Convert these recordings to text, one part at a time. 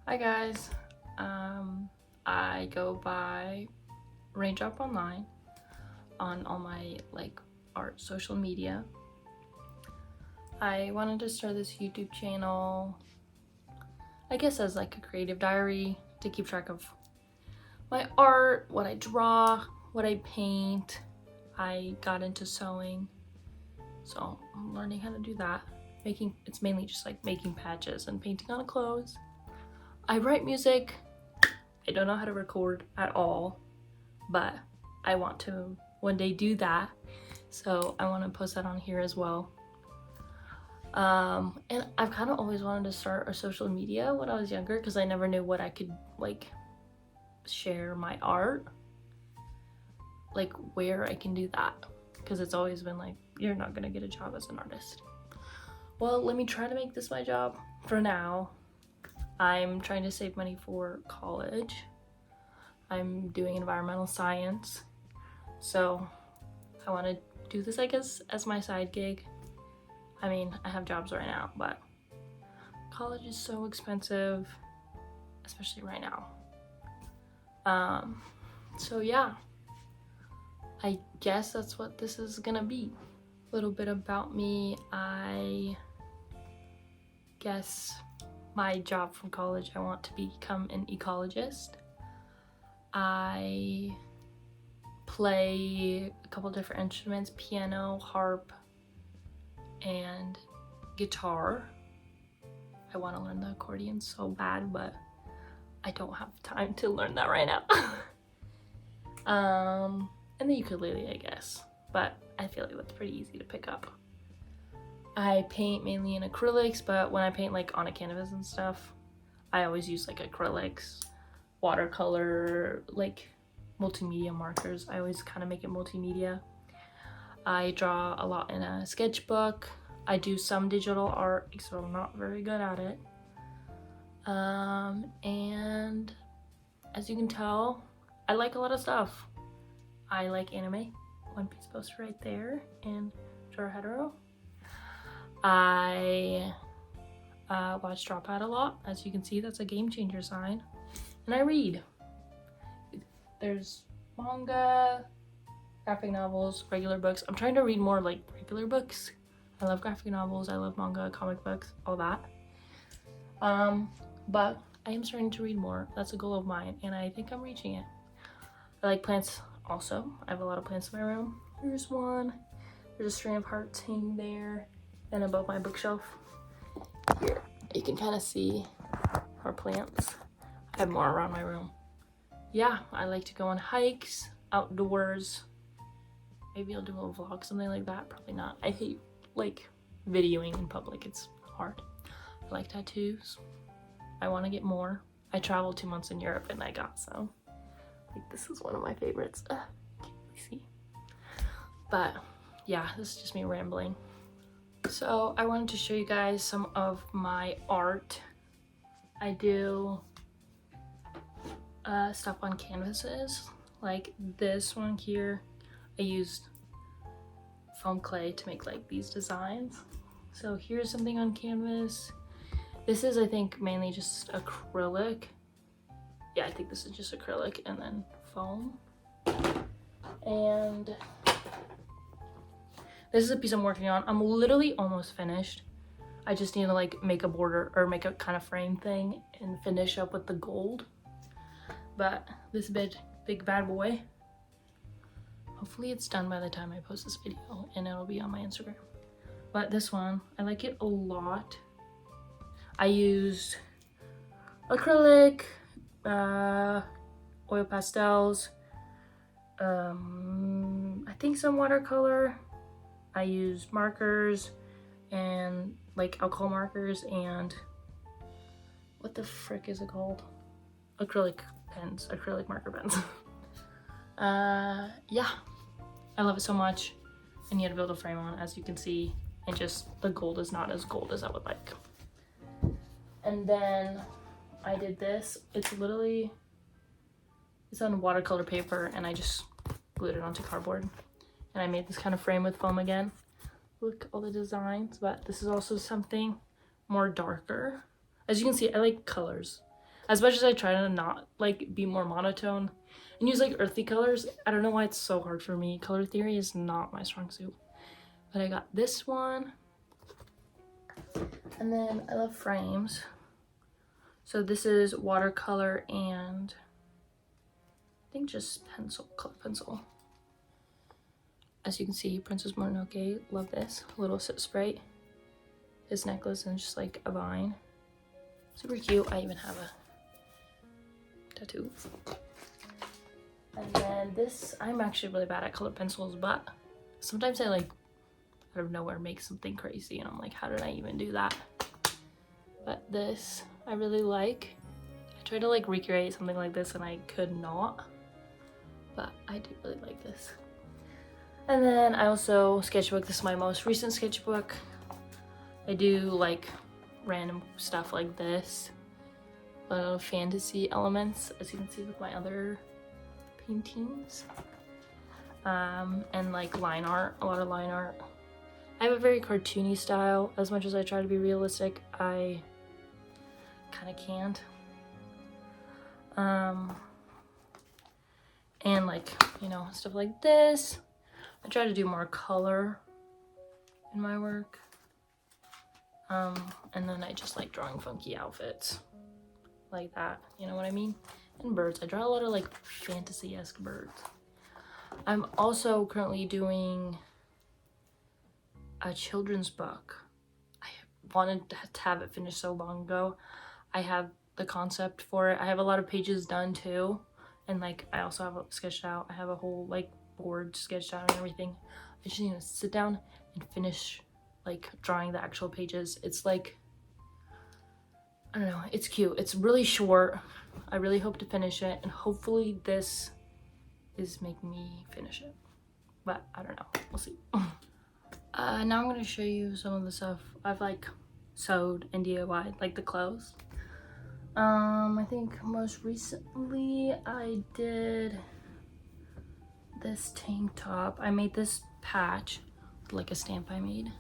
Hi guys, I go by Raindrop Online on all my art social media. I wanted to start this YouTube channel, I guess as a creative diary to keep track of my art, what I draw, what I paint. I got into sewing, so I'm learning how to do that. It's mainly just making patches and painting on clothes. I write music. I don't know how to record at all, but I want to one day do that. So I want to post that on here as well. And I've kind of always wanted to start a social media when I was younger because I never knew what I could share my art, where I can do that, because it's always been you're not gonna get a job as an artist. Well, let me try to make this my job for now. I'm trying to save money for college. I'm doing environmental science, so I want to do this, I guess, as my side gig. I mean, I have jobs right now, but college is so expensive, especially right now. So yeah, I guess that's what this is gonna be. A little bit about me. I guess my job from college, I want to become an ecologist. I play a couple different instruments: piano, harp, and guitar. I want to learn the accordion so bad, but I don't have time to learn that right now. And the ukulele, I guess, but I feel like that's pretty easy to pick up. I paint mainly in acrylics, but when I paint on a canvas and stuff, I always use acrylics, watercolor, multimedia markers. I always kind of make it multimedia. I draw a lot in a sketchbook. I do some digital art, so I'm not very good at it. And as you can tell, I like a lot of stuff. I like anime, One Piece poster right there, and Hetero. I watch Dropout a lot. As you can see, that's a game changer sign. And I read. There's manga, graphic novels, regular books. I'm trying to read more regular books. I love graphic novels, I love manga, comic books, all that. But I am starting to read more. That's a goal of mine, and I think I'm reaching it. I like plants also. I have a lot of plants in my room. Here's one. There's a string of hearts hanging there. And above my bookshelf here, you can kind of see our plants. I have more around my room. Yeah, I like to go on hikes, outdoors. Maybe I'll do a vlog, something like that. Probably not. I hate videoing in public. It's hard. I like tattoos. I want to get more. I traveled 2 months in Europe and I got some. This is one of my favorites. Can't really see. But yeah, this is just me rambling. So I wanted to show you guys some of my art. I do stuff on canvases, like this one here. I used foam clay to make these designs. So here's something on canvas. This is, I think, mainly just acrylic. Yeah, I think this is just acrylic and then foam. And this is a piece I'm working on. I'm literally almost finished. I just need to make a border or make a kind of frame thing and finish up with the gold. But this big bad boy, hopefully it's done by the time I post this video and it'll be on my Instagram. But this one, I like it a lot. I used acrylic, oil pastels, I think some watercolor. I used markers and alcohol markers and what the frick is it called? Acrylic pens, acrylic marker pens. Yeah, I love it so much. I need to build a frame on, as you can see, and just the gold is not as gold as I would like. And then I did this. It's on watercolor paper and I just glued it onto cardboard. And I made this kind of frame with foam again. Look, all the designs, but this is also something more darker. As you can see, I like colors. As much as I try to not like be more monotone and use like earthy colors, I don't know why it's so hard for me. Color theory is not my strong suit. But I got this one. And then I love frames. So this is watercolor and I think just pencil, color pencil. As you can see, Princess Mononoke, love this. Little spray. His necklace and just like a vine. Super cute. I even have a tattoo. And then this, I'm actually really bad at colored pencils, but sometimes I like out of nowhere make something crazy and I'm like, how did I even do that? But this I really like. I tried to like recreate something like this and I could not, but I do really like this. And then I also sketchbook. This is my most recent sketchbook. I do like random stuff like this, a lot of fantasy elements, as you can see with my other paintings, and like line art, a lot of line art. I have a very cartoony style. As much as I try to be realistic, I kind of can't. And like, you know, stuff like this. I try to do more color in my work. And then I just like drawing funky outfits like that, you know what I mean? And birds. I draw a lot of like fantasy-esque birds. I'm also currently doing a children's book. I wanted to have it finished so long ago. I have the concept for it. I have a lot of pages done too. And like, I also have it sketched out. I have a whole like board sketched out and everything. I just need to sit down and finish like drawing the actual pages. It's like, I don't know, it's cute. It's really short. I really hope to finish it, and hopefully this is making me finish it, but I don't know, we'll see. Now I'm gonna show you some of the stuff I've like sewed and DIY'd, like the clothes. I think most recently I did this tank top. I made this patch with like a stamp I made.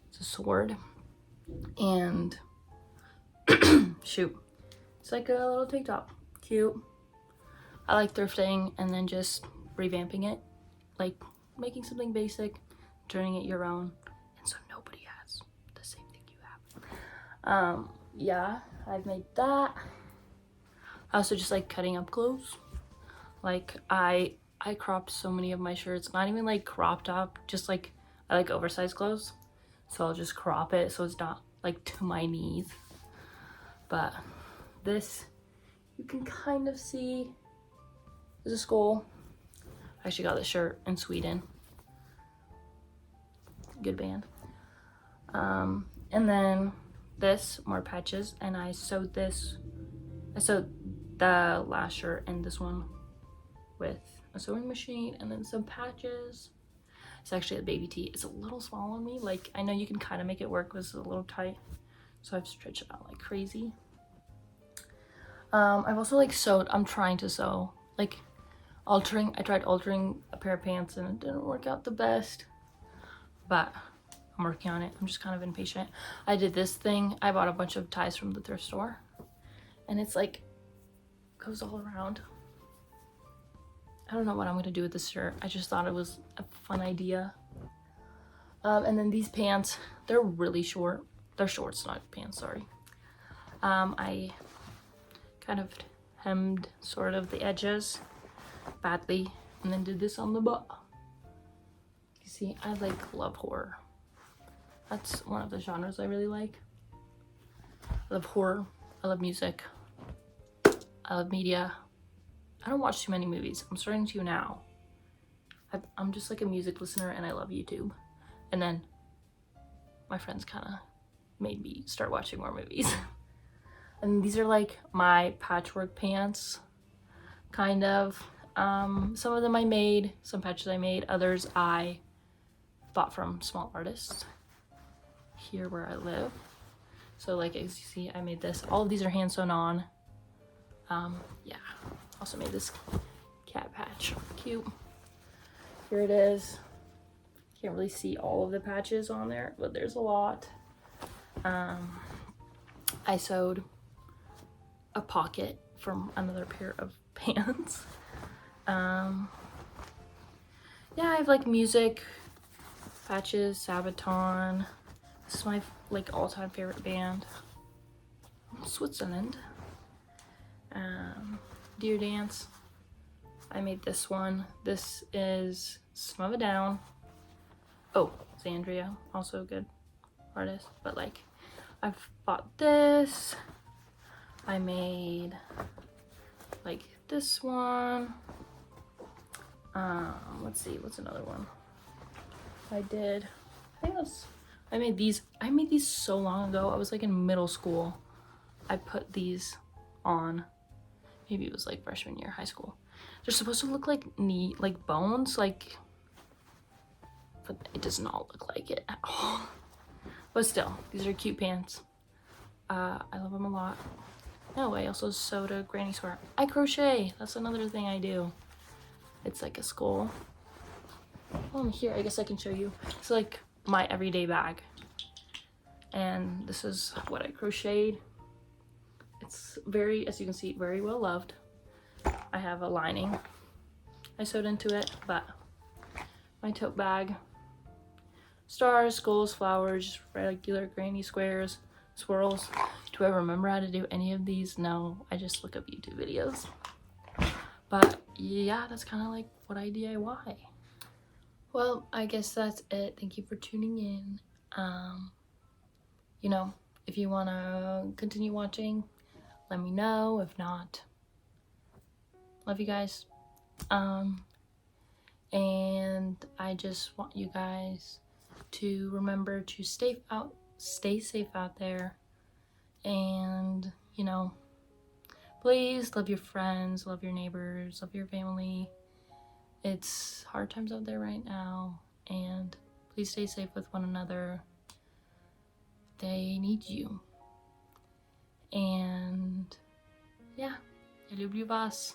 It's a sword, and shoot, it's like a little tank top. Cute. I like thrifting and then just revamping it, like making something basic, turning it your own, and so nobody has the same thing you have. Yeah, I've made that. I also just like cutting up clothes. Like I cropped so many of my shirts, not even like cropped up, just like I like oversized clothes, so I'll just crop it so it's not like to my knees. But this, you can kind of see, is a skull. I actually got this shirt in Sweden. Good band. And then this, more patches, and I sewed this. I sewed the last shirt and this one with a sewing machine, and then some patches. It's actually a baby tee. It's a little small on me. Like, I know you can kind of make it work, but it's a little tight, so I've stretched it out like crazy. I've also like sewed, I'm trying to sew, like altering, I tried altering a pair of pants and it didn't work out the best, but I'm working on it. I'm just kind of impatient. I did this thing. I bought a bunch of ties from the thrift store, and it's like, goes all around. I don't know what I'm gonna do with this shirt. I just thought it was a fun idea. And then these pants, they're really short. They're shorts, not pants, sorry. I kind of hemmed sort of the edges badly and then did this on the butt. You see, I like love horror. That's one of the genres I really like. I love horror, I love music, I love media. I don't watch too many movies. I'm starting to now. I'm just like a music listener, and I love YouTube. And then my friends kind of made me start watching more movies. And these are like my patchwork pants, kind of. Some of them I made, some patches I made, others I bought from small artists here where I live. So like, as you see, I made this. All of these are hand sewn on. Yeah, also made this cat patch, cute. Here it is. Can't really see all of the patches on there, but there's a lot. I sewed a pocket from another pair of pants. Yeah, I have like music, Patches, Sabaton. This is my like all-time favorite band. Switzerland. Deer Dance. I made this one. This is Some of It Down. Oh, Xandria, also a good artist. But like, I've bought this. I made like this one. Let's see, what's another one? I made these so long ago. I was like in middle school. I put these on. Maybe it was like freshman year, high school. They're supposed to look like like bones, like, but it does not look like it at all. But still, these are cute pants. I love them a lot. No, I also sewed a granny square. I crochet. That's another thing I do. It's like a skull. Here, I guess I can show you. It's like my everyday bag. And this is what I crocheted. It's very, as you can see, very well loved. I have a lining I sewed into it, but my tote bag. Stars, skulls, flowers, regular granny squares, swirls. Do I remember how to do any of these? No, I just look up YouTube videos. But yeah, that's kind of like what I DIY. Well, I guess that's it. Thank you for tuning in. You know, if you want to continue watching, let me know. If not, love you guys. And I just want you guys to remember to stay safe out there. And, you know, please love your friends, love your neighbors, love your family. It's hard times out there right now, and please stay safe with one another. They need you. And yeah, jag lubię was.